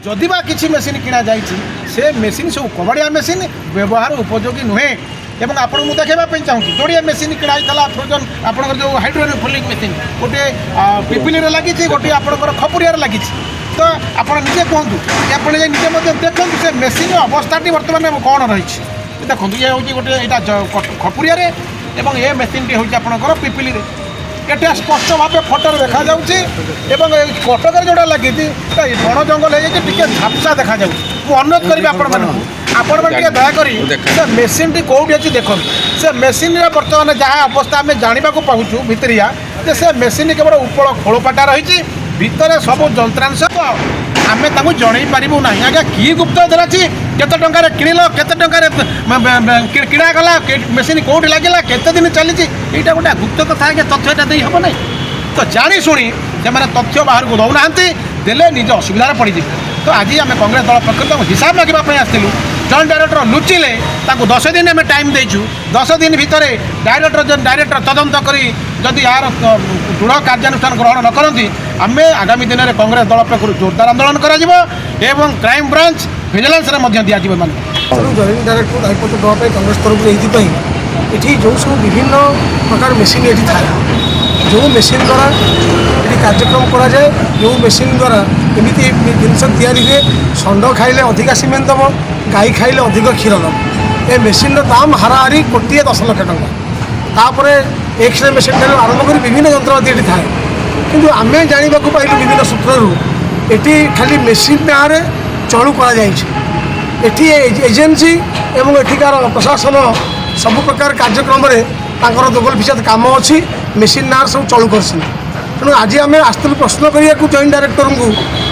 जदि बा किसी मेसीन किणा जाइए से मेसीन सब कबाड़िया मेसीन व्यवहार उपयोगी नुहे एवं आपको मुझे देखापी चाहिए जोड़िया मेसीन किणा फ्रोजन आप जो हाइड्रोजन फुलिंग मेसीन गोटे पिपिली लगी गोटे आपंकर खपुरिया लगी तो आप निजे कहतु आप निजे देखूँ से मेसीन अवस्था बर्तमान कौन रही देखो ये हूँ गोटे यहाँ खपुरिया एवं ये मेसीन टी हूँ आपंकर पिपिली एटा स्पष्ट भाव फोटो देखा जाऊँगी कटक जोड़ा लगी बण जंगल हो झापसा देखा मुझे अनुरोध करी आपण मैंने दयाक से मेसीन टी कौटी अच्छी देखो से मेसीन बर्तमान जहाँ अवस्था आम जानवा पाऊँ भितरिया से मेसीन केवल उपल खोलपाटा रही भितर सब जंत्रांश आम जन पारू ना आज्ञा किए गुप्त धराची केते टंकार किणल केते टंकार किणागला मेसीन कौटी लगे केते दिन चली यहाँ गोटे गुप्त कथा आज्ञा तथ्यटा दे हम ना तो जाणी शुणी से तथ्य बाहर को दौना देले निज असुविधार पड़े तो आज आम कांग्रेस दल पक्ष हिसाब लगे आसलु जॉइंट डायरेक्टर लुचिले 10 दिन आम टाइम देचु 10 दिन भितर डायरेक्टर तदंत करी जदि यार दृढ़ कार्यानुष्ठान ग्रहण न करती आम आगामी दिन में कांग्रेस दल पक्ष जोरदार आंदोलन कर क्राइम ब्रांच भिजिलेंस दिज्व मान जॉइंट डायरेक्टर दायित्व देवाई कांग्रेस तरफ ये जो सब विभिन्न प्रकार मेसीन ये थाए जो मेसीन द्वारा ये कार्यक्रम करा जाए जो मेसीन द्वारा एमती जिनस या षंड खाइले अधिका सीमेंट दब गाई खाइले अधिक क्षीर दब ए मेसीन दाम हाराहारी 1,10 लाख टंका तापर एक्सरे मेसीन ठार आरंभ कर विभिन्न जंत्रपाति ये थाए कि आम जानवा पाइलु विभिन्न सूत्रु ये खाली मेसीन ना चलू कर एजेन्सी एवं एठिकार प्रशासन सब प्रकार कार्यक्रम दोगल फिसाद काम अच्छी मेसीन ना सब चलू कर तेणु आज आम आसलु प्रश्न करने को जॉइंट डायरेक्टर को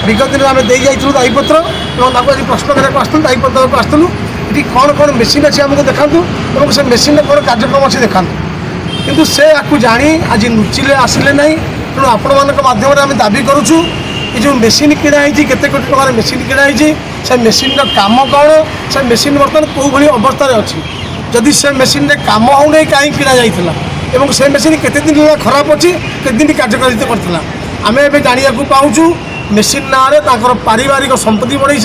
विगत दिन आम दे जाइलु दायीपत्र और आज प्रश्न करने आसलु दायीपत्र को आसलु ये कौन कौन मेसीन अच्छी आमको देखातु और से मेसीन कौन कार्यक्रम अच्छी देखातु किंतु से आपको जानी आज लुचिले आसिले ना तेणु आपण माध्यम आम दाबी करुचु ये जो मेसीन किणाई केते कोटी टंकार मेसीन किणाई से मेसीन काम कौन से मेसीन बर्तमान कौ भाई अवस्था अच्छी जदि से मेसीन काम होने कहीं किणा जाइला एवं से मेसीन केते दिन खराब अच्छी केते दिन कार्यकारित करता आम ए जाना पाऊँ मेसीन ना पारिवारिक संपत्ति बढ़ाई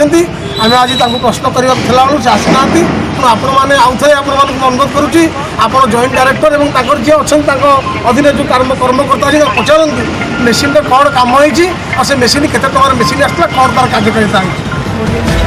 आम आज प्रश्न करने से आसीना तेणु आपण मैंने आउ थे अनुरोध करुच्ची आप जॉइंट डायरेक्टर और जी अच्छा अधीन जो कर्मकर्ता अच्छे पचारतु मेसीन कौन कम हो मेसीन केते टंकार मेसीन आसला कौन तार कार्यकारिता